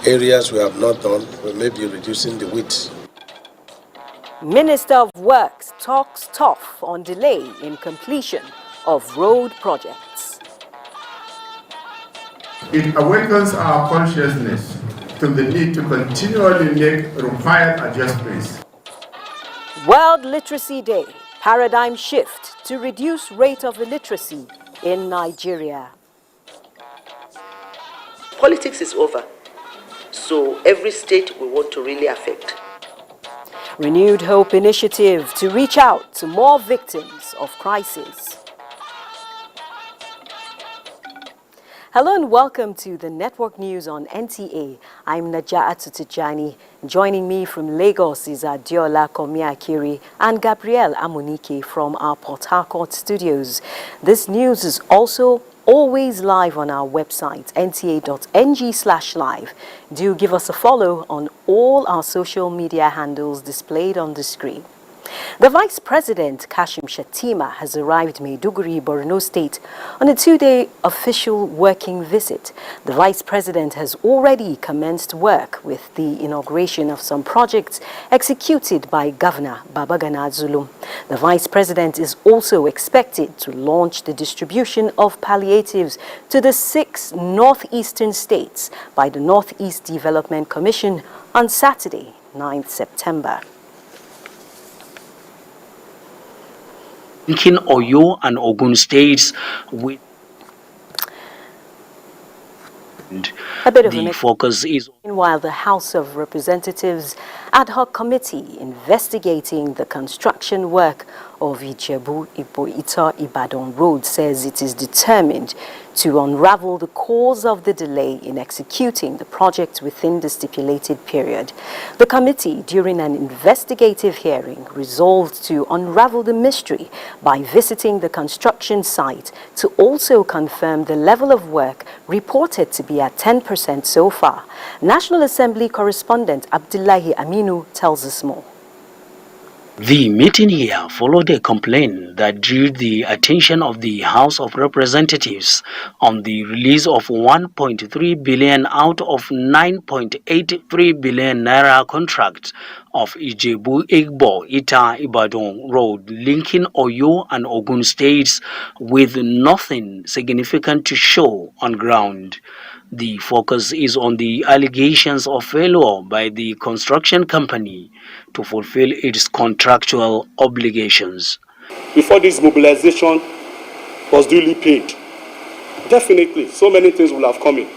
areas we have not done, we may be reducing the width. Minister of Works talks tough on delay in completion of road projects. It awakens our consciousness to the need to continually make required adjustments. World Literacy Day, paradigm shift to reduce rate of illiteracy in Nigeria. Politics is over, so every state we want to really affect. Renewed Hope initiative to reach out to more victims of crisis. Hello and welcome to the Network News on NTA. I'm Naja'atu Tijani. Joining me from Lagos is Adiola Komiakiri and Gabrielle Amunike from our Port Harcourt studios. This news is also always live on our website, nta.ng/live. Do give us a follow on all our social media handles displayed on the screen. The Vice President, Kashim Shettima, has arrived in Maiduguri, Borno State on a 2-day official working visit. The Vice President has already commenced work with the inauguration of some projects executed by Governor Babagana Zulum. The Vice President is also expected to launch the distribution of palliatives to the 6 northeastern states by the Northeast Development Commission on Saturday, 9th September. Linking Oyo and Ogun states with a bit of the focus is. Meanwhile, the House of Representatives ad hoc committee investigating the construction work of Ijebu-Ipo-Ita-Ibadan Road says it is determined to unravel the cause of the delay in executing the project within the stipulated period. The committee, during an investigative hearing, resolved to unravel the mystery by visiting the construction site to also confirm the level of work reported to be at 10% so far. National Assembly correspondent Abdullahi Aminu tells us more. The meeting here followed a complaint that drew the attention of the House of Representatives on the release of 1.3 billion out of 9.83 billion naira contract of Ijebu-Igbo-Ita-Ibadan Road linking Oyo and Ogun states with nothing significant to show on ground. The focus is on the allegations of failure by the construction company to fulfill its contractual obligations. Before this mobilization was duly paid, definitely so many things will have come in.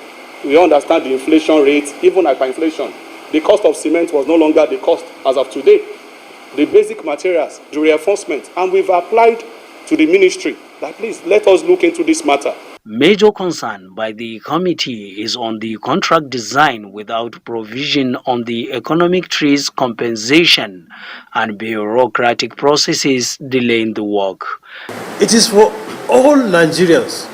We understand the inflation rate, even hyperinflation. The cost of cement was no longer the cost as of today. The basic materials, the reinforcement, and we've applied to the ministry that please let us look into this matter. Major concern by the committee is on the contract design without provision on the economic trees compensation and bureaucratic processes delaying the work. It is for all Nigerians,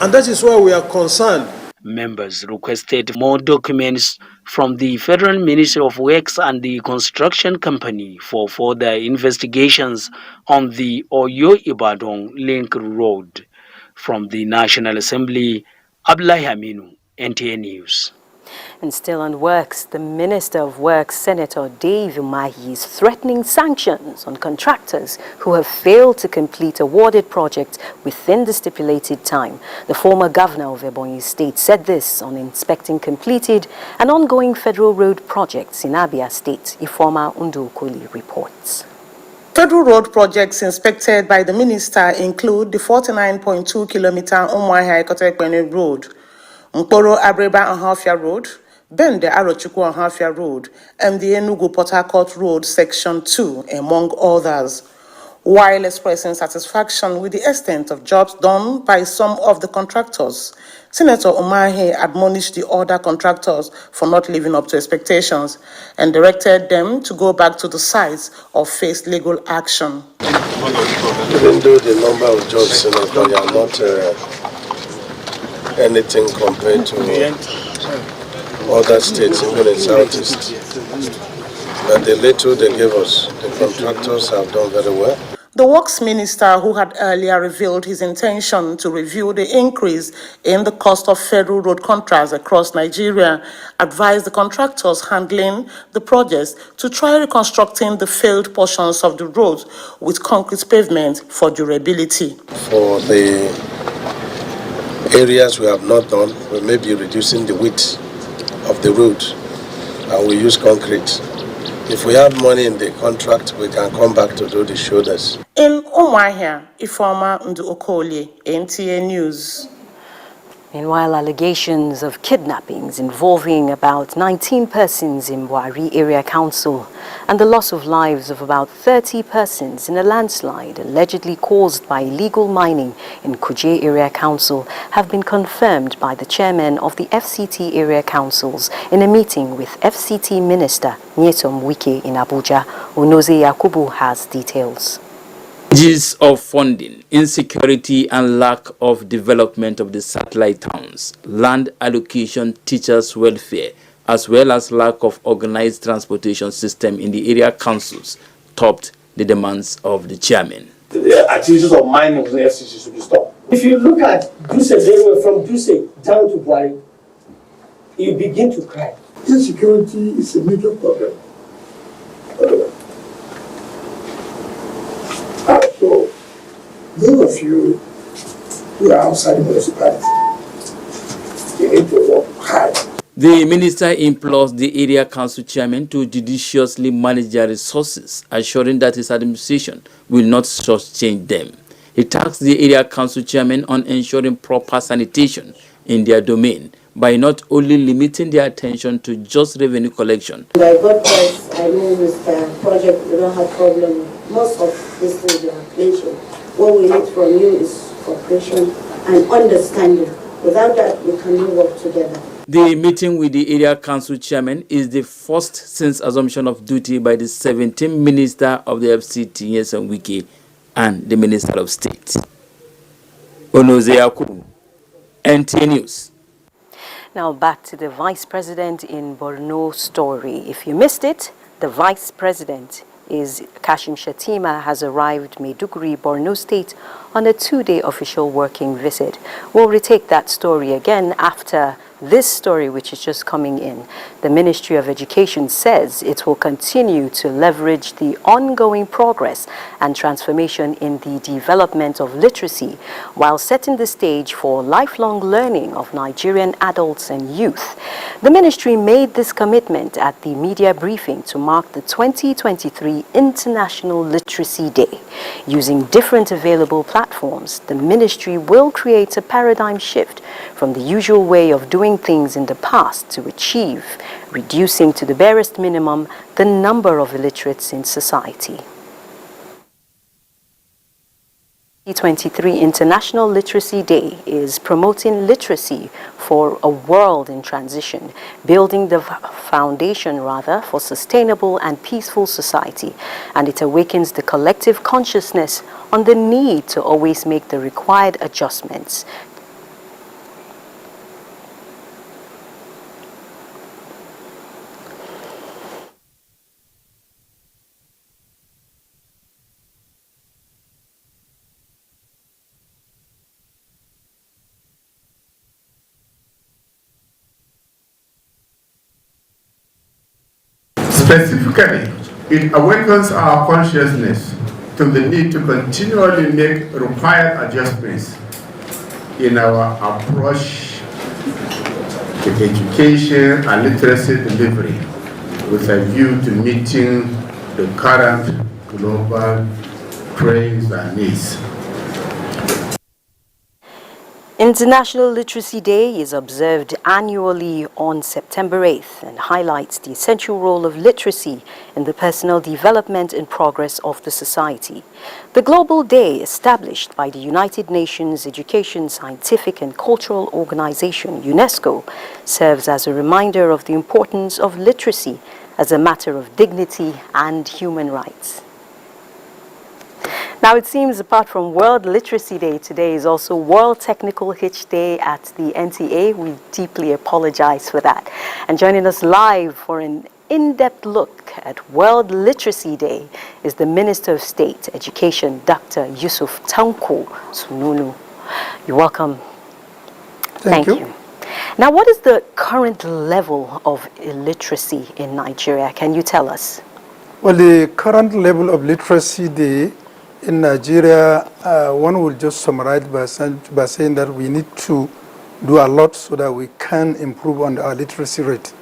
and that is why we are concerned. Members requested more documents from the Federal Ministry of Works and the construction company for further investigations on the Oyo-Ibadan Link Road. From the National Assembly, Abdullahi Aminu, NTA News. And still on works, the Minister of Works, Senator Dave Umahi, is threatening sanctions on contractors who have failed to complete awarded projects within the stipulated time. The former governor of Ebonyi State said this on inspecting completed and ongoing federal road projects in Abia State. Ifeoma Ndukoli reports. Federal road projects inspected by the minister include the 49.2-kilometer Umuahia-Ikotekpene Road, Mkporo Abreba-Ahafia Road, Bende Arochukwu-Ahafia Road, and the Enugu-Port Harcourt Road Section 2, among others. While expressing satisfaction with the extent of jobs done by some of the contractors, Senator Umahi admonished the other contractors for not living up to expectations and directed them to go back to the sites or face legal action. Even though the number of jobs, Senator, are not anything compared to other states, even in Southeast, but the little they gave us, the contractors have done very well. The Works Minister, who had earlier revealed his intention to review the increase in the cost of federal road contracts across Nigeria, advised the contractors handling the projects to try reconstructing the failed portions of the roads with concrete pavement for durability. For the areas we have not done, we may be reducing the width of the road and we use concrete. If we have money in the contract, we can come back to do the shoulders. In Umuahia, Ifeoma Ndu-Okolie, NTA News. Meanwhile, allegations of kidnappings involving about 19 persons in Buari Area Council and the loss of lives of about 30 persons in a landslide allegedly caused by illegal mining in Kuje Area Council have been confirmed by the chairman of the FCT Area Councils in a meeting with FCT Minister Nyesom Wike in Abuja. Onoze Yakubu has details. Challenges of funding, insecurity and lack of development of the satellite towns, land allocation, teachers' welfare, as well as lack of organized transportation system in the area councils topped the demands of the chairman. The activities of mining in the FCC should be stopped. If you look at Duse very well, from Duse down to Buari, you begin to cry. Insecurity is a major problem. So, those of you who are outside the municipality, you need to work hard. The minister implores the area council chairman to judiciously manage their resources, assuring that his administration will not shortchange them. He tasked the area council chairman on ensuring proper sanitation in their domain by not only limiting their attention to just revenue collection. By God bless, I know with the project we don't have problem. Most of these things we are mentioned. What we need from you is cooperation and understanding. Without that, we cannot work together. The meeting with the area council chairman is the first since assumption of duty by the 17th minister of the FCT, Nyesom Wike, and the Minister of State. Onoze Yakubu, NTA News. Now back to the Vice President in Borno story. If you missed it, the Vice President is Kashim Shettima has arrived Maiduguri, Borno State on a 2-day official working visit. We'll retake that story again after this story, which is just coming in. The Ministry of Education says it will continue to leverage the ongoing progress and transformation in the development of literacy while setting the stage for lifelong learning of Nigerian adults and youth. The ministry made this commitment at the media briefing to mark the 2023 International Literacy Day. Using different available platforms, the ministry will create a paradigm shift from the usual way of doing things in the past to achieve reducing to the barest minimum the number of illiterates in society. 2023 International Literacy Day is promoting literacy for a world in transition, building the foundation for sustainable and peaceful society, and it awakens the collective consciousness on the need to always make the required adjustments. Specifically, it awakens our consciousness to the need to continually make required adjustments in our approach to education and literacy delivery with a view to meeting the current global trends and needs. International Literacy Day is observed annually on September 8th and highlights the essential role of literacy in the personal development and progress of the society. The Global Day, established by the United Nations Education, Scientific and Cultural Organization, UNESCO, serves as a reminder of the importance of literacy as a matter of dignity and human rights. Now, it seems apart from World Literacy Day, today is also World Technical Hitch Day at the NTA. We deeply apologize for that. And joining us live for an in-depth look at World Literacy Day is the Minister of State Education, Dr. Yusuf Tanko Sununu. You're welcome. Thank you. Now, what is the current level of illiteracy in Nigeria? Can you tell us? Well, the current level of literacy in Nigeria, one will just summarize by saying that we need to do a lot so that we can improve on our literacy rate.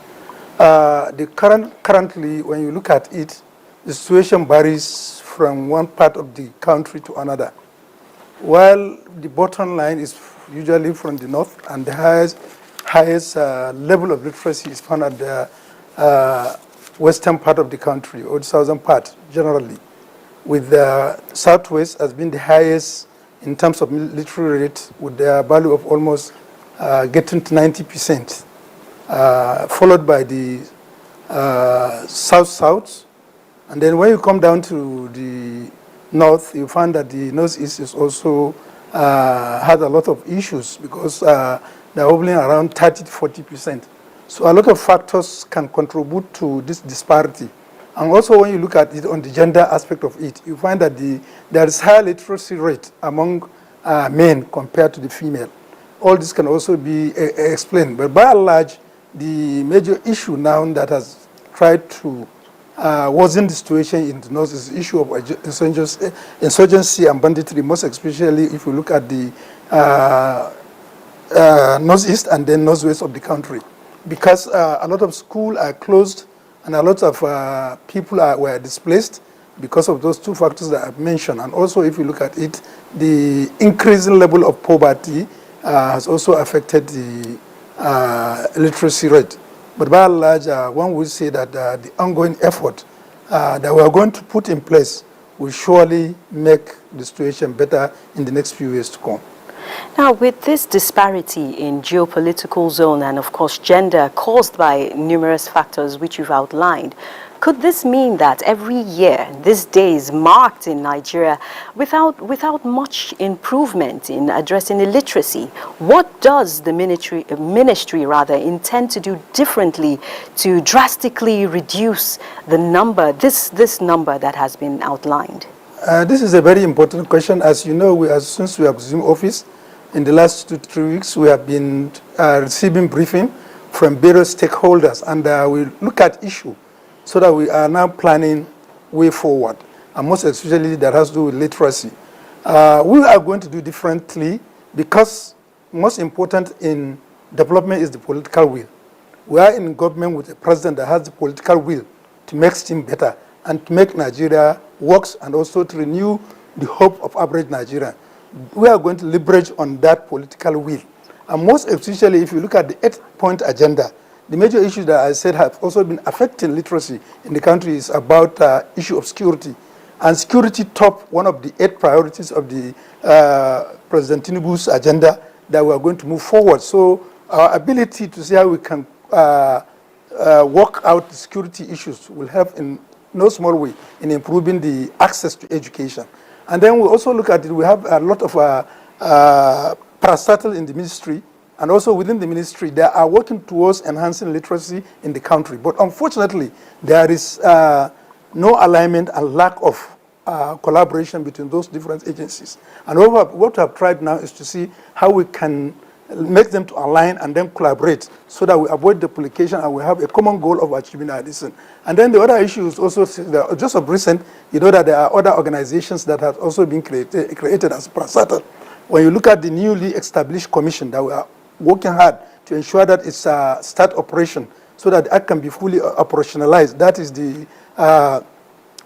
Currently, when you look at it, the situation varies from one part of the country to another. While the bottom line is usually from the north, and the highest level of literacy is found at the western part of the country, or the southern part generally, with the southwest has been the highest in terms of literary rate, with the value of almost getting to 90%, followed by the south. And then when you come down to the north, you find that the northeast is also had a lot of issues because they're hovering around 30 to 40%. So a lot of factors can contribute to this disparity. And also when you look at it on the gender aspect of it, you find that there is higher literacy rate among men compared to the female. All this can also be explained. But by and large, the major issue now that has tried to worsen the situation in the north is the issue of insurgency and banditry, most especially if you look at the northeast and then northwest of the country. Because a lot of schools are closed and a lot of people were displaced because of those two factors that I've mentioned. And also, if you look at it, the increasing level of poverty has also affected the literacy rate. But by and large, one would say that the ongoing effort that we are going to put in place will surely make the situation better in the next few years to come. Now, with this disparity in geopolitical zone and, of course, gender caused by numerous factors which you've outlined, could this mean that every year this day is marked in Nigeria without much improvement in addressing illiteracy? What does the ministry intend to do differently to drastically reduce the number, this number that has been outlined? This is a very important question. As you know, since we have assumed office, in the last 2 to 3 weeks, we have been receiving briefing from various stakeholders, and we look at issue so that we are now planning way forward, and most especially that has to do with literacy. We are going to do differently because most important in development is the political will. We are in government with a president that has the political will to make things better and to make Nigeria works and also to renew the hope of average Nigerian. We are going to leverage on that political will. And most especially, if you look at the 8-point agenda, the major issues that I said have also been affecting literacy in the country is about issue of security. And security top one of the 8 priorities of the President Tinubu's agenda that we are going to move forward. So our ability to see how we can work out the security issues will help in no small way in improving the access to education. And then we also look at it, we have a lot of parastatals in the ministry, and also within the ministry, they are working towards enhancing literacy in the country. But unfortunately, there is no alignment and lack of collaboration between those different agencies. And what we have tried now is to see how we can make them to align and then collaborate so that we avoid duplication and we have a common goal of achieving our decision. And then the other issue is also, just of recent, you know that there are other organizations that have also been created as parastatal. When you look at the newly established commission that we are working hard to ensure that it's a start operation so that it can be fully operationalized. That is the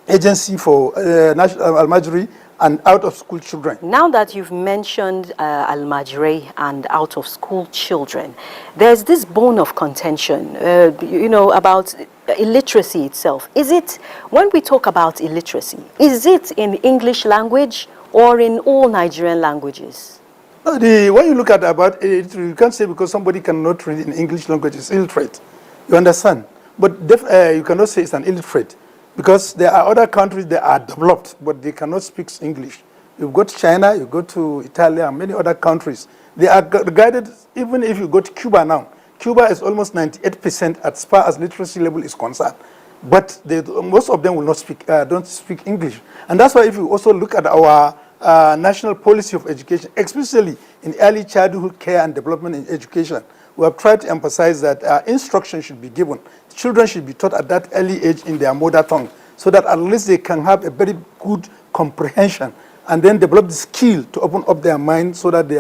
Agency for National Al-Majri and out-of-school children. Now that you've mentioned Al-Majri and out-of-school children, there's this bone of contention, about illiteracy itself. Is it, when we talk about illiteracy, is it in English language or in all Nigerian languages? When you look at about it, you can't say because somebody cannot read in English language is illiterate. You understand? But you cannot say it's an illiterate. Because there are other countries that are developed, but they cannot speak English. You go to China, you go to Italy, and many other countries. They are guided, even if you go to Cuba now. Cuba is almost 98% as far as literacy level is concerned. But most of them will not speak, don't speak English. And that's why if you also look at our national policy of education, especially in early childhood care and development in education, we have tried to emphasize that instruction should be given. Children should be taught at that early age in their mother tongue, so that at least they can have a very good comprehension and then develop the skill to open up their mind so that they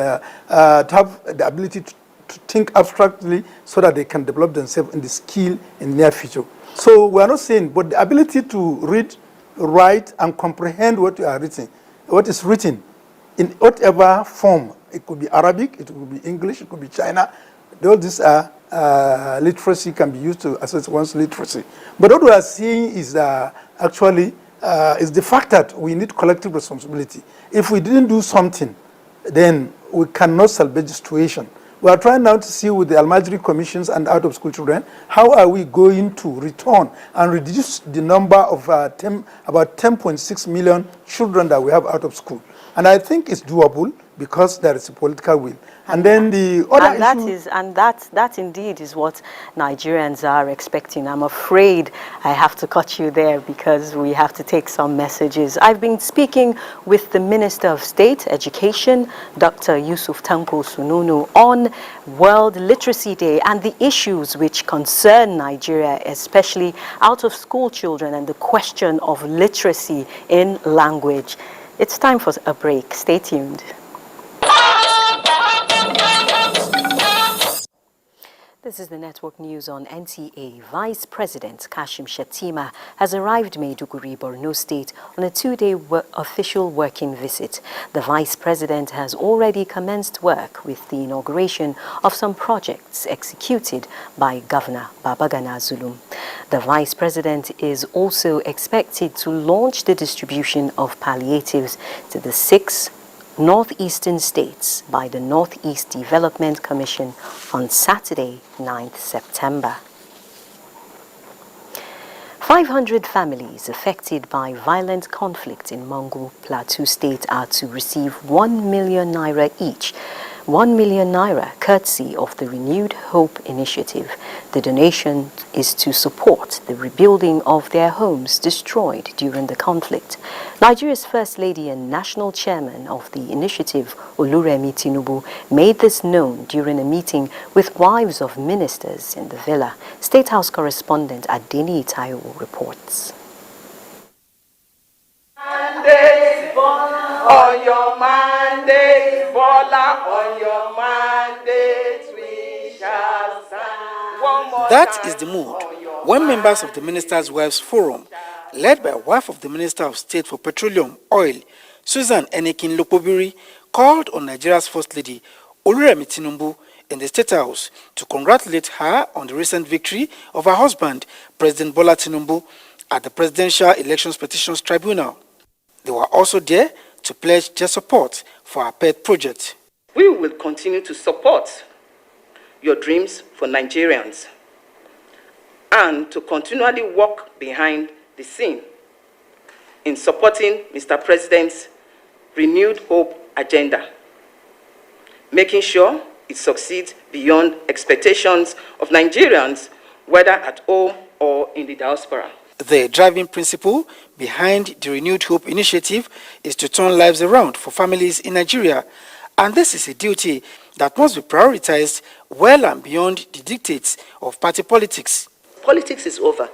have the ability to think abstractly so that they can develop themselves in the skill in the near future. So we are not saying, but the ability to read, write, and comprehend what you are reading, what is written in whatever form. It could be Arabic, it could be English, it could be China. All these are literacy can be used to assess one's literacy. But what we are seeing is actually is the fact that we need collective responsibility. If we didn't do something, then we cannot salvage the situation. We are trying now to see with the Almajiri commissions and out-of-school children, how are we going to return and reduce the number of about 10.6 million children that we have out of school. And I think it's doable because there is a political will. And then the other that indeed is what Nigerians are expecting. I'm afraid I have to cut you there because we have to take some messages. I've been speaking with the Minister of State Education, Dr. Yusuf Tanko Sununu, on World Literacy Day and the issues which concern Nigeria, especially out-of-school children and the question of literacy in language. It's time for a break. Stay tuned. This is the network news on NTA. Vice President Kashim Shettima has arrived Maiduguri, Borno State on a 2-day official working visit. The Vice President has already commenced work with the inauguration of some projects executed by Governor Babagana Zulum. The Vice President is also expected to launch the distribution of palliatives to the 6 northeastern states by the Northeast Development Commission on Saturday, 9th September. 500 families affected by violent conflict in Mangu Plateau State are to receive 1 million naira each. 1 million naira courtesy of the Renewed Hope Initiative. The donation is to support the rebuilding of their homes destroyed during the conflict. Nigeria's First Lady and National Chairman of the initiative, Oluremi Tinubu, made this known during a meeting with wives of ministers in the villa. State House correspondent Adeni Taiwo reports. On your mandate, Bola, on your mandate, we shall stand. That is the mood when members of the Ministers' Wives Forum, led by a wife of the Minister of State for Petroleum, Oil, Susan Enekin Lopobiri, called on Nigeria's First Lady, Oluremi Tinubu, in the State House to congratulate her on the recent victory of her husband, President Bola Tinubu, at the Presidential Elections Petitions Tribunal. They were also there to pledge their support for our pet project. We will continue to support your dreams for Nigerians and to continually work behind the scene in supporting Mr. President's Renewed Hope agenda, making sure it succeeds beyond expectations of Nigerians, whether at home or in the diaspora. The driving principle behind the Renewed Hope initiative is to turn lives around for families in Nigeria, and this is a duty that must be prioritized well and beyond the dictates of party politics. Politics is over,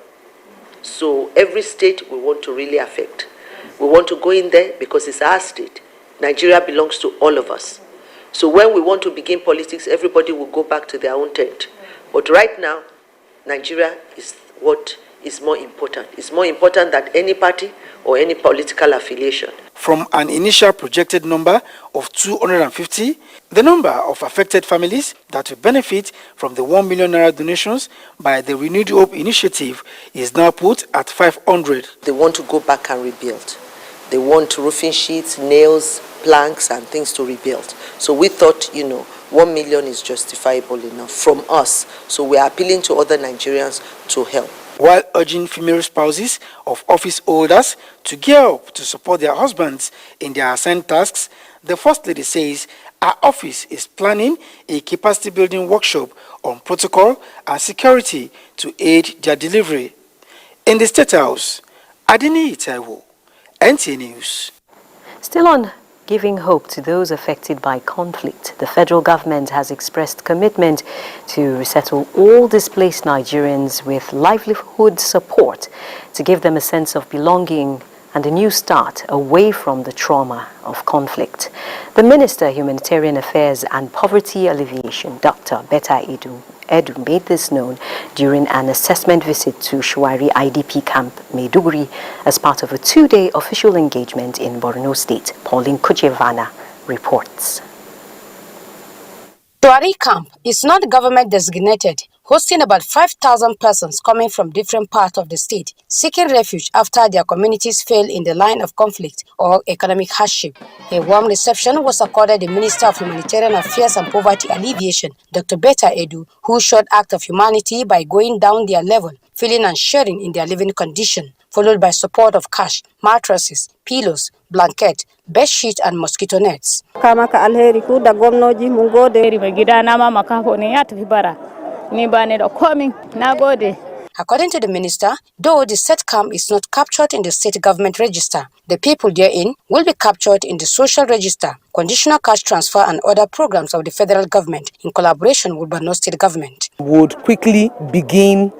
so every state we want to really affect. We want to go in there because it's our state. Nigeria belongs to all of us. So when we want to begin politics, everybody will go back to their own tent. But right now, Nigeria is what is more important. It's more important than any party or any political affiliation. From an initial projected number of 250, the number of affected families that will benefit from the 1 million naira donations by the Renewed Hope initiative is now put at 500. They want to go back and rebuild. They want roofing sheets, nails, planks, and things to rebuild. So we thought, 1 million is justifiable enough from us. So we are appealing to other Nigerians to help. While urging female spouses of office holders to gear up to support their husbands in their assigned tasks, The First Lady says her office is planning a capacity building workshop on protocol and security to aid their delivery. In the State House, Adini Itaiwo, NTA News. Still on giving hope to those affected by conflict, the federal government has expressed commitment to resettle all displaced Nigerians with livelihood support to give them a sense of belonging and a new start away from the trauma of conflict. The Minister, Humanitarian Affairs and Poverty Alleviation, Dr. Betta Edu, made this known during an assessment visit to Shuwari IDP camp, Maiduguri, as part of a 2-day official engagement in Borno State. Pauline Kujevana reports. Shuwari camp is not government designated, hosting about 5,000 persons coming from different parts of the state, seeking refuge after their communities fell in the line of conflict or economic hardship. A warm reception was accorded the Minister of Humanitarian Affairs and Poverty Alleviation, Dr. Betta Edu, who showed act of humanity by going down their level, feeling and sharing in their living condition, followed by support of cash, mattresses, pillows, blanket, bed sheet and mosquito nets. According to the minister, though the set camp is not captured in the state government register, the people therein will be captured in the social register, conditional cash transfer and other programs of the federal government in collaboration with Borno state government. Would quickly begin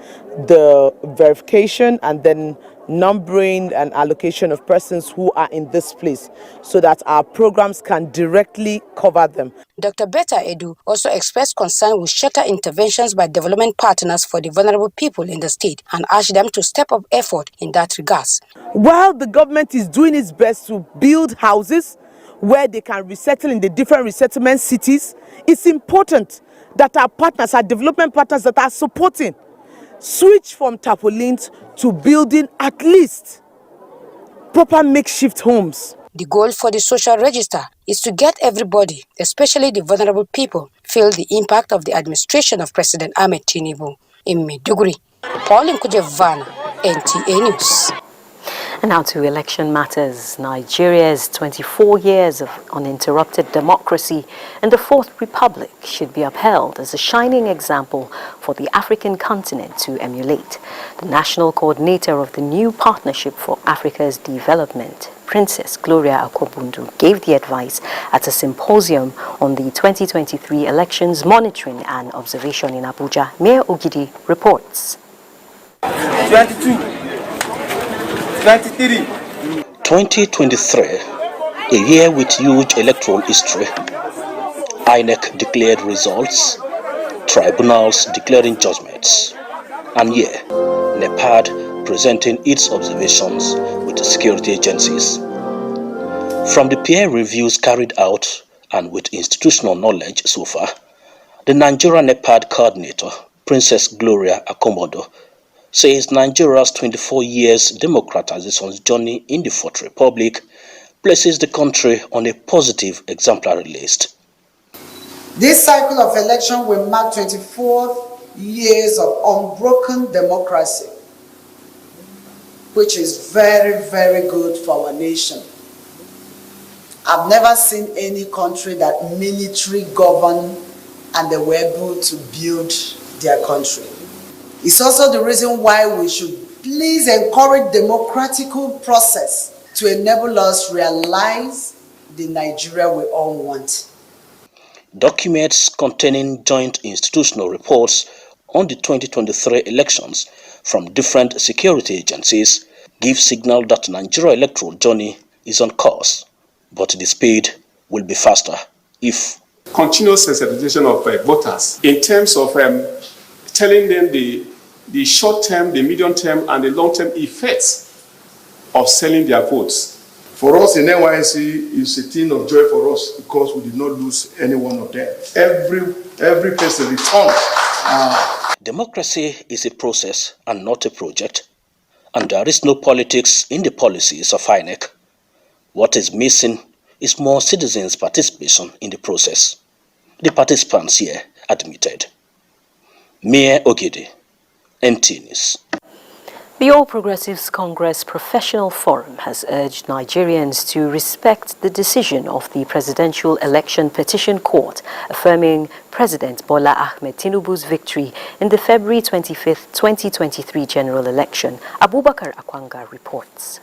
the verification and then numbering and allocation of persons who are in this place so that our programs can directly cover them. Dr. Betta Edu also expressed concern with shelter interventions by development partners for the vulnerable people in the state and urged them to step up effort in that regard. While the government is doing its best to build houses where they can resettle in the different resettlement cities, it's important that our partners, our development partners that are supporting, switch from tarpaulins to building at least proper makeshift homes. The goal for the social register is to get everybody, especially the vulnerable people, feel the impact of the administration of President Ahmed Tinubu. In Maiduguri, Pauline Kujevana, NTA News. And now to election matters. Nigeria's 24 years of uninterrupted democracy and the Fourth Republic should be upheld as a shining example for the African continent to emulate. The national coordinator of the new Partnership for Africa's Development, Princess Gloria Akobundu, gave the advice at a symposium on the 2023 elections monitoring and observation in Abuja. Mayor Ogidi reports. 2023, a year with huge electoral history. INEC declared results, tribunals declaring judgments, and NEPAD presenting its observations with the security agencies. From the peer reviews carried out and with institutional knowledge so far, the Nigerian NEPAD coordinator, Princess Gloria Akomodo, says Nigeria's 24 years democratization journey in the Fourth Republic places the country on a positive exemplary list. This cycle of election will mark 24 years of unbroken democracy, which is very, very good for our nation. I've never seen any country that military governed and they were able to build their country. It's also the reason why we should please encourage democratic process to enable us realize the Nigeria we all want. Documents containing joint institutional reports on the 2023 elections from different security agencies give signal that Nigeria electoral journey is on course, but the speed will be faster if continuous sensitization of voters in terms of telling them the short-term, the medium-term, and the long-term effects of selling their votes. For us in NYC, it's a thing of joy for us because we did not lose any one of them. Every person returned. Democracy is a process and not a project, and there is no politics in the policies of INEC. What is missing is more citizens' participation in the process. The participants here admitted. Mayor Ogidi, NTA News. The All Progressives Congress Professional Forum has urged Nigerians to respect the decision of the Presidential Election Petition Court, affirming President Bola Ahmed Tinubu's victory in the February 25, 2023 general election. Abubakar Akwanga reports.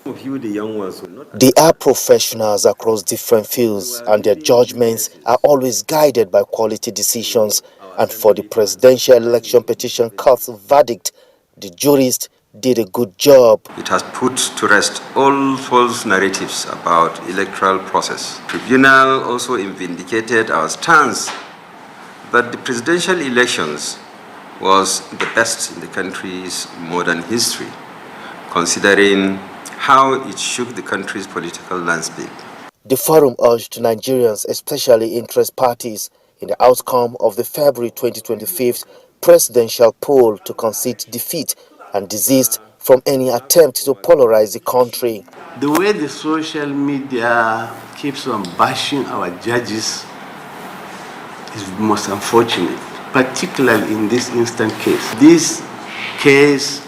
They are professionals across different fields, and their judgments are always guided by quality decisions. And for the Presidential Election Petition Court's verdict, the jurist did a good job. It has put to rest all false narratives about electoral process. The tribunal also vindicated our stance that the presidential elections was the best in the country's modern history, considering how it shook the country's political landscape. The forum urged Nigerians, especially interest parties, in the outcome of the February 2025 presidential poll to concede defeat and desist from any attempt to polarize the country. The way the social media keeps on bashing our judges is most unfortunate, particularly in this instant case. This case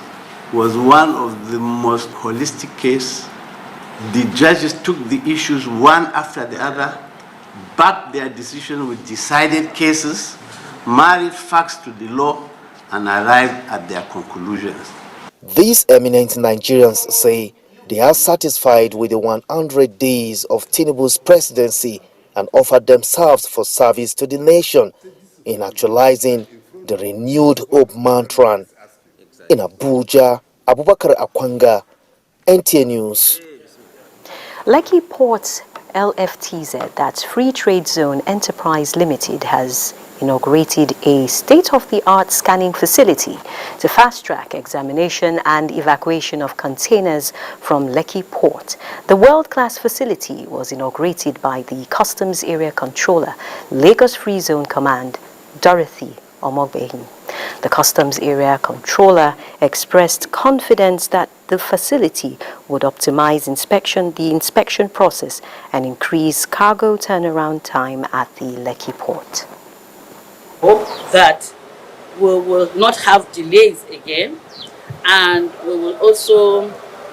was one of the most holistic cases. The judges took the issues one after the other, backed their decision with decided cases, married facts to the law, and arrived at their conclusions. These eminent Nigerians say they are satisfied with the 100 days of Tinubu's presidency and offered themselves for service to the nation in actualizing the renewed hope mantra. In Abuja, Abubakar Akwanga, NTA News. Lekki Ports LFTZ, that's Free Trade Zone Enterprise Limited, has inaugurated a state-of-the-art scanning facility to fast-track examination and evacuation of containers from Lekki Port. The world-class facility was inaugurated by the Customs Area Controller, Lagos Free Zone Command, Dorothy Omogbehin. The Customs Area Controller expressed confidence that the facility would optimize the inspection process and increase cargo turnaround time at the Lekki Port. Hope that we will not have delays again, and we will also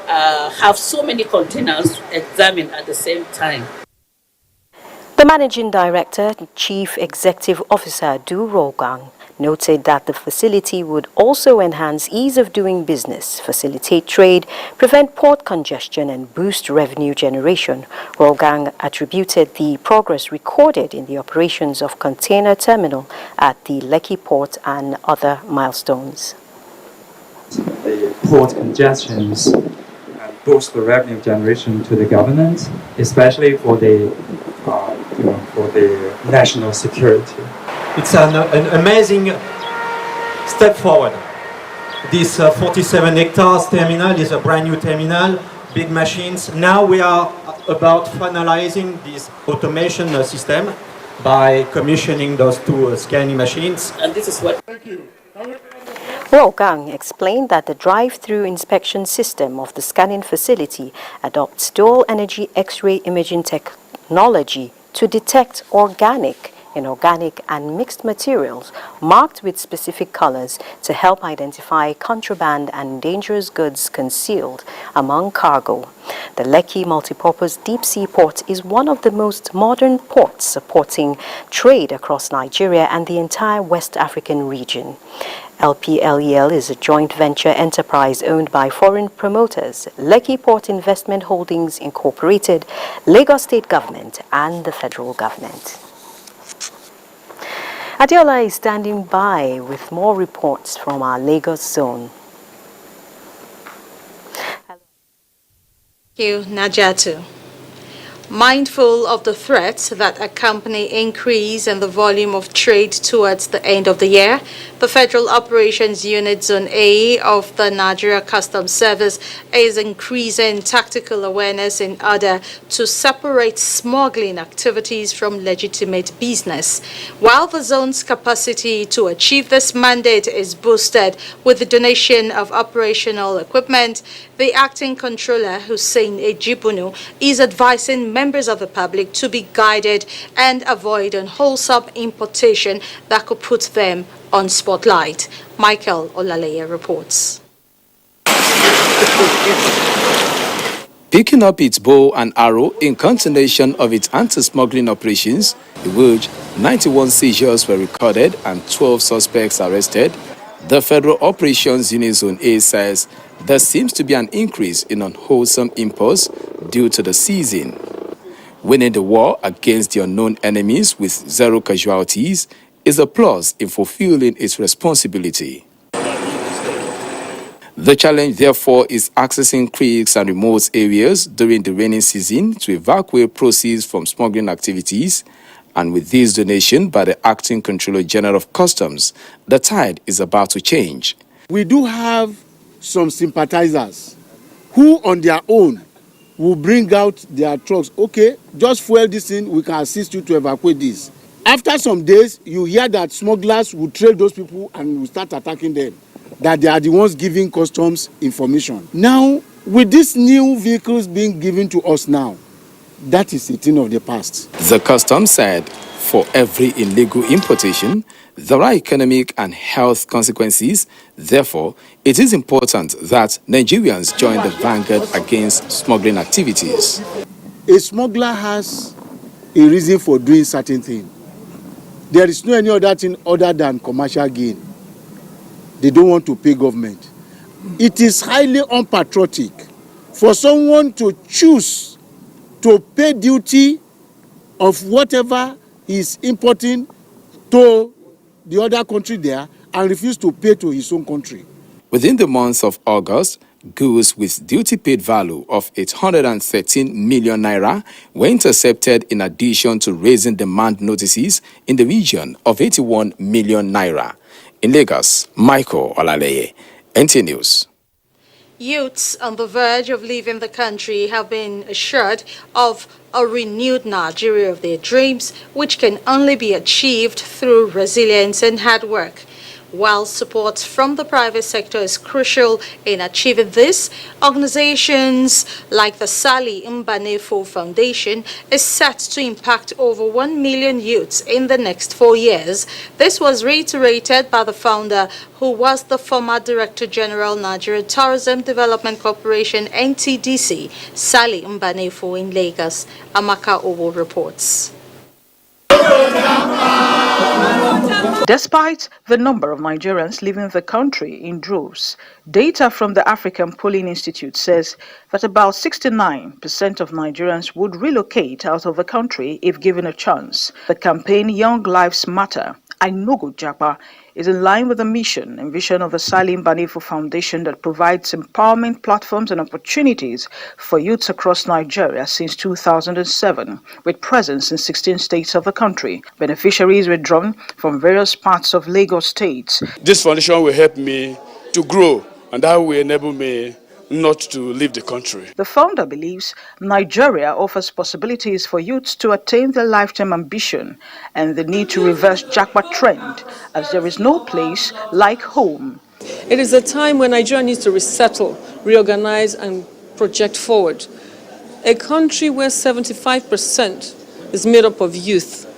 have so many containers examined at the same time. The Managing Director, Chief Executive Officer Du Rogang, noted that the facility would also enhance ease of doing business, facilitate trade, prevent port congestion, and boost revenue generation. Rogang attributed the progress recorded in the operations of container terminal at the Lekki Port and other milestones. The port congestions boost the revenue generation to the government, especially for the national security. It's an amazing step forward. This 47 hectares terminal is a brand new terminal, big machines. Now we are about finalizing this automation system by commissioning those two scanning machines. And this is what... Rogang explained that the drive-through inspection system of the scanning facility adopts dual energy X-ray imaging technology to detect organic, inorganic, and mixed materials marked with specific colors to help identify contraband and dangerous goods concealed among cargo. The Lekki multipurpose deep-sea port is one of the most modern ports supporting trade across Nigeria and the entire West African region. LPLEL is a joint venture enterprise owned by foreign promoters, Lekki Port Investment Holdings Incorporated, Lagos State Government, and the federal government. Adiola is standing by with more reports from our Lagos zone. Thank you, Najatu. Mindful of the threats that accompany increase in the volume of trade towards the end of the year, the Federal Operations Unit Zone A of the Nigeria Customs Service is increasing tactical awareness in order to separate smuggling activities from legitimate business. While the zone's capacity to achieve this mandate is boosted with the donation of operational equipment, the acting controller, Hussein Ejibunu, is advising members of the public to be guided and avoid unwholesome importation that could put them on spotlight. Michael Olaleye reports. Picking up its bow and arrow in continuation of its anti-smuggling operations, in which 91 seizures were recorded and 12 suspects arrested, the Federal Operations Unit Zone A says there seems to be an increase in unwholesome imports due to the seizing. Winning the war against the unknown enemies with zero casualties is a plus in fulfilling its responsibility. The challenge, therefore, is accessing creeks and remote areas during the rainy season to evacuate proceeds from smuggling activities. And with this donation by the Acting Controller General of Customs, the tide is about to change. We do have some sympathizers who on their own will bring out their trucks. Okay, just fuel this in, we can assist you to evacuate this. After some days, you hear that smugglers will trail those people and will start attacking them, that they are the ones giving customs information. Now, with these new vehicles being given to us now, that is a thing of the past. The customs said for every illegal importation, there are economic and health consequences. Therefore, it is important that Nigerians join the vanguard against smuggling activities. A smuggler has a reason for doing certain things. There is no any other thing other than commercial gain. They don't want to pay government. It is highly unpatriotic for someone to choose to pay duty of whatever he is importing to the other country there and refuse to pay to his own country. Within the month of August, goods with duty-paid value of 813 million naira were intercepted in addition to raising demand notices in the region of 81 million naira. In Lagos, Michael Olaleye, NTA News. Youths on the verge of leaving the country have been assured of a renewed Nigeria of their dreams, which can only be achieved through resilience and hard work. While support from the private sector is crucial in achieving this, organizations like the Sally Mbanefo Foundation is set to impact over 1 million youths in the next 4 years. This was reiterated by the founder, who was the former Director General, Nigerian Tourism Development Corporation, NTDC, Sally Mbanefo in Lagos. Amaka Owo reports. Despite the number of Nigerians leaving the country in droves, data from the African Polling Institute says that about 69% of Nigerians would relocate out of the country if given a chance. The campaign Young Lives Matter, I No Go Japa, is in line with the mission and vision of the Salim Banifo Foundation that provides empowerment platforms and opportunities for youths across Nigeria since 2007, with presence in 16 states of the country. Beneficiaries were drawn from various parts of Lagos State. This foundation will help me to grow, and that will enable me not to leave the country. The founder believes Nigeria offers possibilities for youths to attain their lifetime ambition and the need to reverse Japa trend, as there is no place like home. It is a time when Nigeria needs to resettle, reorganize and project forward. A country where 75% is made up of youth.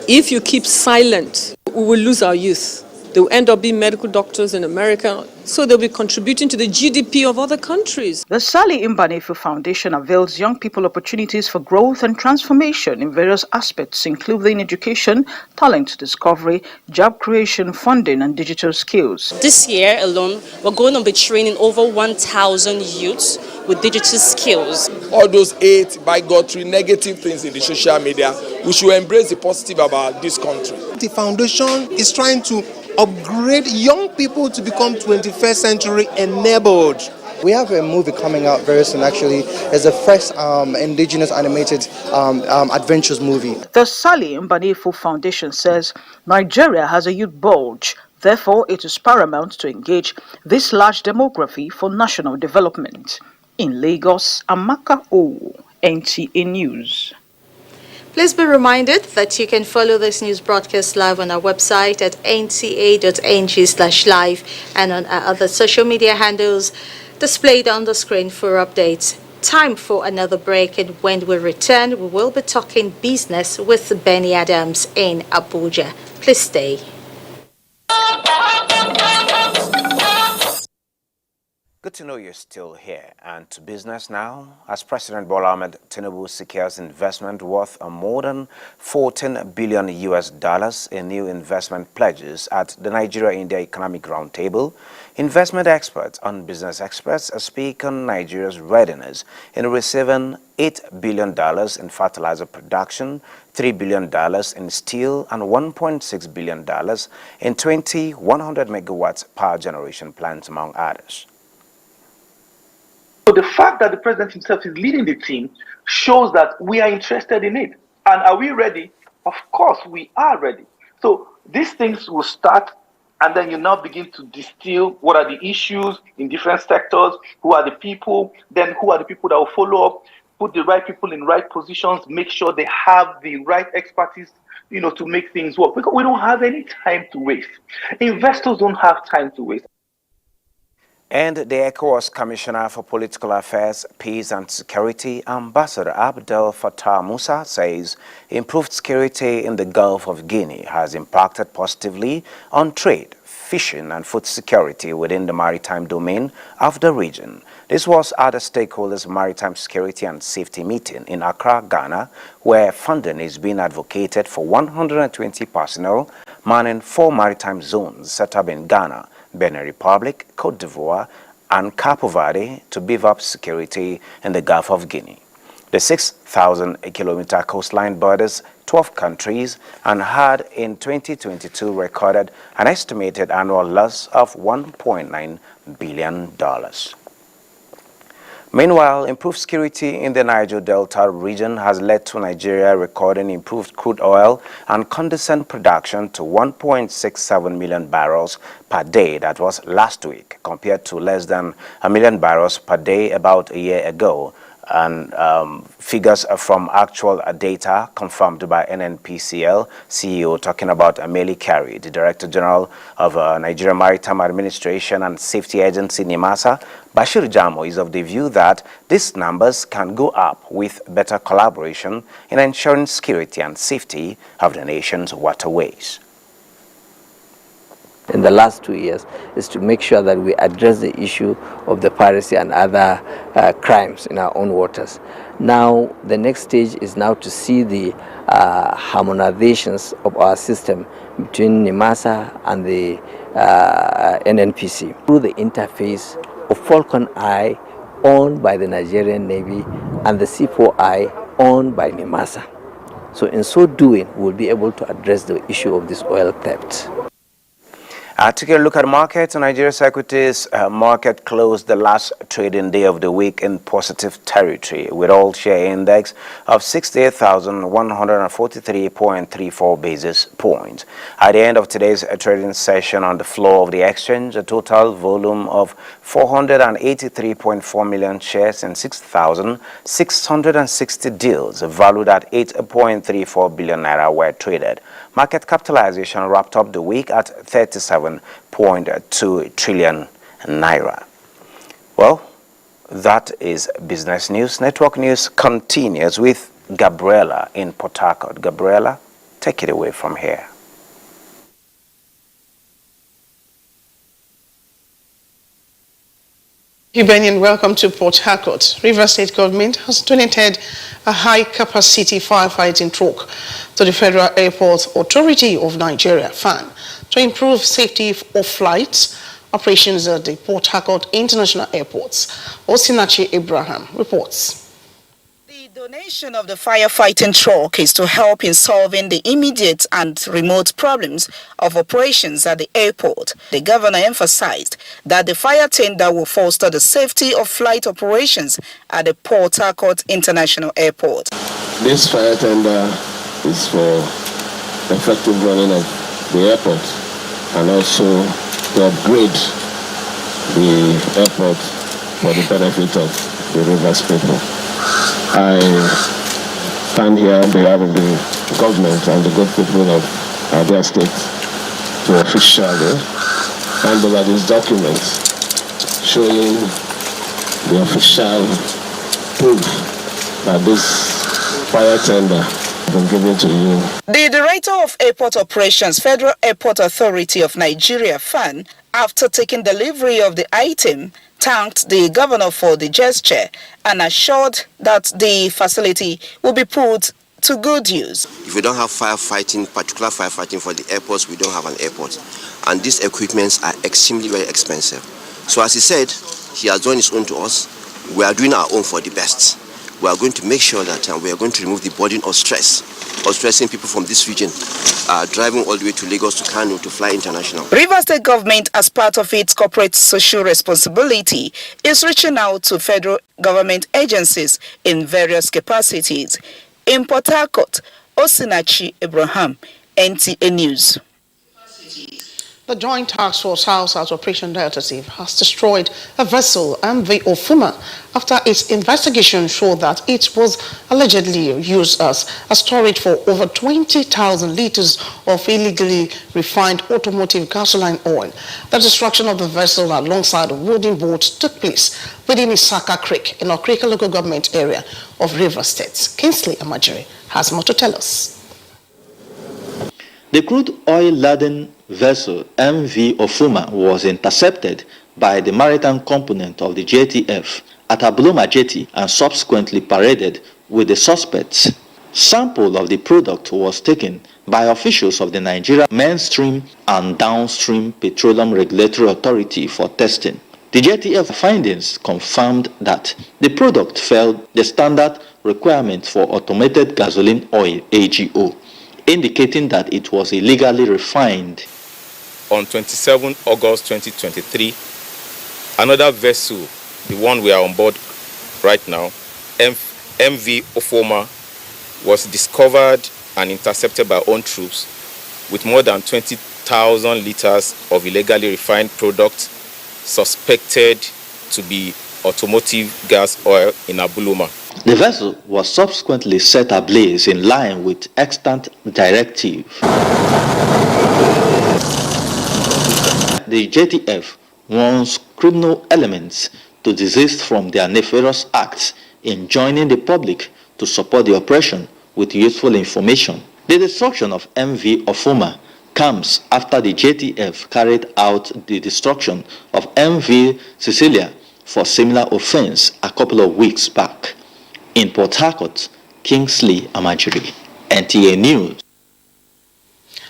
If you keep silent, we will lose our youth. They will end up being medical doctors in America, so they'll be contributing to the GDP of other countries. The Sally Mbanefo Foundation avails young people opportunities for growth and transformation in various aspects, including education, talent discovery, job creation, funding, and digital skills. This year alone, we're going to be training over 1,000 youths with digital skills. All those hate, bigotry, negative things in the social media, we should embrace the positive about this country. The foundation is trying to upgrade young people to become 21st century enabled. We have a movie coming out very soon, actually. It's the first indigenous animated adventures movie. The Sally Mbanefo Foundation says Nigeria has a youth bulge. Therefore, it is paramount to engage this large demography for national development. In Lagos, Amaka Owo, NTA News. Please be reminded that you can follow this news broadcast live on our website at nta.ng/live and on our other social media handles displayed on the screen for updates. Time for another break, and when we return, we will be talking business with Benny Adams in Abuja. Please stay. Good to know you're still here. And to business now, as President Bola Ahmed Tinubu secures investment worth more than $14 billion in new investment pledges at the Nigeria-India Economic Roundtable, investment experts and business experts speak on Nigeria's readiness in receiving $8 billion in fertilizer production, $3 billion in steel, and $1.6 billion in 20 100 megawatts power generation plants, among others. So the fact that the president himself is leading the team shows that we are interested in it. And are we ready? Of course, we are ready. So these things will start, and then you now begin to distill what are the issues in different sectors, who are the people, then who are the people that will follow up, put the right people in right positions, make sure they have the right expertise, to make things work. Because we don't have any time to waste. Investors don't have time to waste. And the ECOWAS Commissioner for Political Affairs, Peace and Security, Ambassador Abdel Fattah Musa, says improved security in the Gulf of Guinea has impacted positively on trade, fishing and food security within the maritime domain of the region. This was at the stakeholders' maritime security and safety meeting in Accra, Ghana, where funding is being advocated for 120 personnel manning 4 maritime zones set up in Ghana, Benin Republic, Cote d'Ivoire, and Cape Verde to beef up security in the Gulf of Guinea. The 6,000-kilometer coastline borders 12 countries and had in 2022 recorded an estimated annual loss of $1.9 billion. Meanwhile, improved security in the Niger Delta region has led to Nigeria recording improved crude oil and condensate production to 1.67 million barrels per day. That was last week, compared to less than 1 million barrels per day about a year ago. And figures from actual data confirmed by NNPCL CEO talking about Ameli Kari, the Director General of Nigeria Maritime Administration and Safety Agency NIMASA. Bashir Jamo is of the view that these numbers can go up with better collaboration in ensuring security and safety of the nation's waterways. In the last 2 years is to make sure that we address the issue of the piracy and other crimes in our own waters. Now, the next stage is now to see the harmonizations of our system between NIMASA and the NNPC through the interface of Falcon Eye owned by the Nigerian Navy and the C4I owned by NIMASA. So in so doing, we'll be able to address the issue of this oil theft. Taking a look at markets, Nigeria's equities market closed the last trading day of the week in positive territory, with all share index of 68,143.34 basis points. At the end of today's trading session on the floor of the exchange, a total volume of 483.4 million shares and 6,660 deals valued at 8.34 billion naira were traded. Market capitalization wrapped up the week at 37.2 trillion naira. Well, that is business news. Network news continues with Gabriela in Port Harcourt. Gabriela, take it away from here. Benny, welcome to Port Harcourt. Rivers State Government has donated a high-capacity firefighting truck to the Federal Airport Authority of Nigeria, FAN, to improve safety of flights operations at the Port Harcourt International Airports. Osinachi Abraham reports. The donation of the firefighting truck is to help in solving the immediate and remote problems of operations at the airport. The governor emphasized that the fire tender will foster the safety of flight operations at the Port Harcourt International Airport. This fire tender is for effective running of the airport and also to upgrade the airport for the benefit of the Rivers people. I stand here on behalf of the government and the good people of Abuja State to officially hand over these documents showing the official proof that this fire tender has been given to you. The Director of Airport Operations, Federal Airport Authority of Nigeria, FAN, after taking delivery of the item, thanked the governor for the gesture and assured that the facility will be put to good use. If we don't have firefighting, particular firefighting for the airports, we don't have an airport. And these equipments are extremely very expensive. So as he said, he has done his own to us. We are doing our own for the best. We are going to make sure that we are going to remove the burden of stressing people from this region, driving all the way to Lagos, to Kano, to fly international. Rivers State government, as part of its corporate social responsibility, is reaching out to federal government agencies in various capacities. In Port Harcourt, Osinachi Abraham, NTA News. The Joint Task Force housed at Operation Delta Safe has destroyed a vessel, MV Ofuma, after its investigation showed that it was allegedly used as a storage for over 20,000 liters of illegally refined automotive gasoline oil. The destruction of the vessel alongside a wooden boat took place within Isaka Creek in Okrika local government area of Rivers State. Kingsley Amajiri has more to tell us. The crude oil-laden vessel MV Ofuma was intercepted by the maritime component of the JTF at Abuja Jetty and subsequently paraded with the suspects. Sample of the product was taken by officials of the Nigeria Mainstream and Downstream Petroleum Regulatory Authority for testing. The JTF findings confirmed that the product failed the standard requirements for automated gasoline oil (AGO), indicating that it was illegally refined. On 27 August 2023, another vessel, the one we are on board right now, MV Ofoma, was discovered and intercepted by own troops with more than 20,000 liters of illegally refined product suspected to be automotive gas oil in Abuluma. The vessel was subsequently set ablaze in line with extant directive. The JTF wants criminal elements to desist from their nefarious acts in joining the public to support the operation with useful information. The destruction of MV Ofuma comes after the JTF carried out the destruction of MV Cecilia for similar offense a couple of weeks back. In Port Harcourt, Kingsley Amajiri, NTA News.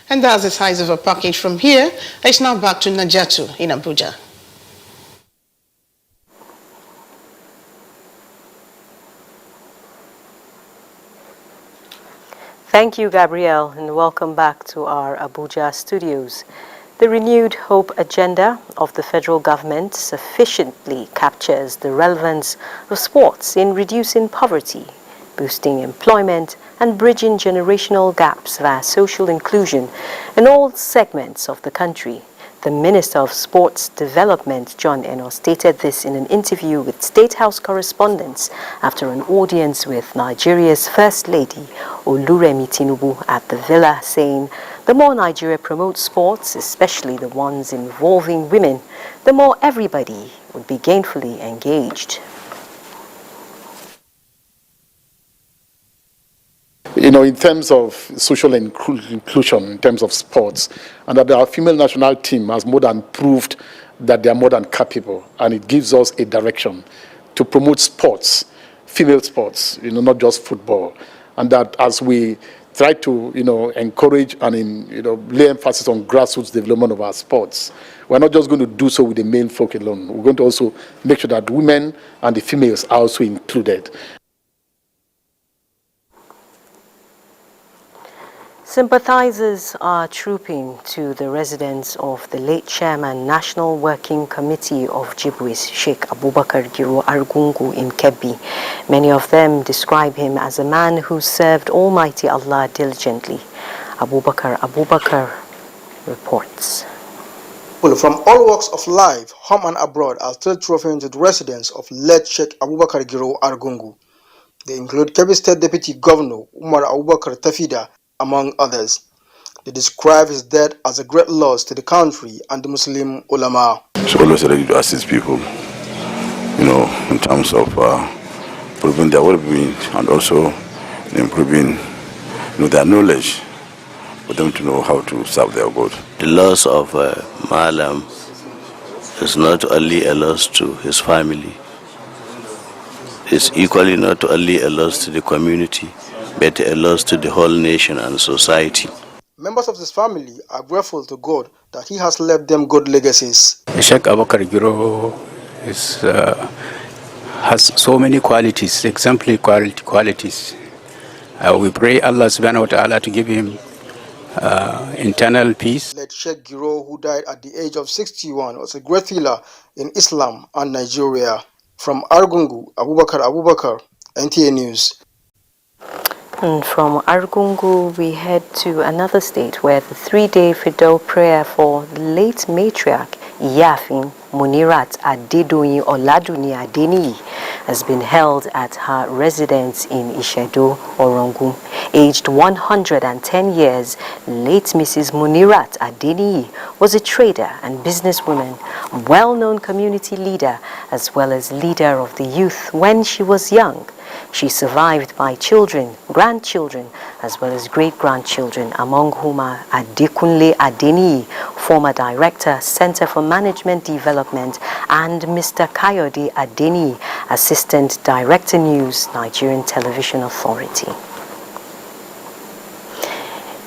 And that's the size of a package from here. It's now back to Najatu in Abuja. Thank you, Gabrielle, and welcome back to our Abuja studios. The renewed hope agenda of the federal government sufficiently captures the relevance of sports in reducing poverty, boosting employment, and bridging generational gaps via social inclusion in all segments of the country. The Minister of Sports Development, John Eno, stated this in an interview with State House correspondents after an audience with Nigeria's First Lady, Oluremi Tinubu, at the Villa, saying, "The more Nigeria promotes sports, especially the ones involving women, the more everybody would be gainfully engaged." You know, in terms of social inclusion, in terms of sports, and that our female national team has more than proved that they are more than capable, and it gives us a direction to promote sports, female sports, you know, not just football, and that as we try to, you know, encourage and, you know, lay emphasis on grassroots development of our sports, we're not just going to do so with the male folk alone. We're going to also make sure that women and the females are also included. Sympathizers are trooping to the residence of the late chairman, National Working Committee of Jibwis, Sheikh Abubakar Giro Argungu in Kebbi. Many of them describe him as a man who served Almighty Allah diligently. Abubakar reports. People from all walks of life, home and abroad, are still trooping to the residence of late Sheikh Abubakar Giro Argungu. They include Kebbi State Deputy Governor Umar Abubakar Tafida, among others. They describe his death as a great loss to the country and the Muslim ulama. So always ready to assist people, you know, in terms of improving their well-being and also improving, you know, their knowledge for them to know how to serve their God. The loss of Malam is not only a loss to his family, it's equally not only a loss to the community, but a loss to the whole nation and society. Members of his family are grateful to God that he has left them good legacies. Sheikh Abubakar Giro has so many qualities, exemplary qualities. We pray Allah subhanahu wa ta'ala to give him internal peace. Late Sheikh Giro, who died at the age of 61, was a great healer in Islam and Nigeria. From Argungu, Abubakar, NTA News. And from Argungu, we head to another state where the 3-day Fidel prayer for the late matriarch Iyafin Munirat Adedoyin Oladuni Adeniyi has been held at her residence in Ishedo, Orongu. Aged 110 years, late Mrs. Munirat Adeniyi was a trader and businesswoman, well-known community leader, as well as leader of the youth when she was young. She survived by children, grandchildren, as well as great-grandchildren, among whom are Adekunle Adeniyi, former director, Center for Management Development, and Mr. Kayode Adeniyi, assistant director news, Nigerian Television Authority.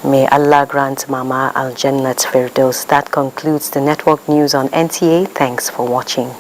May Allah grant Mama Al-Jannat Firdaus. That concludes the network news on NTA. Thanks for watching.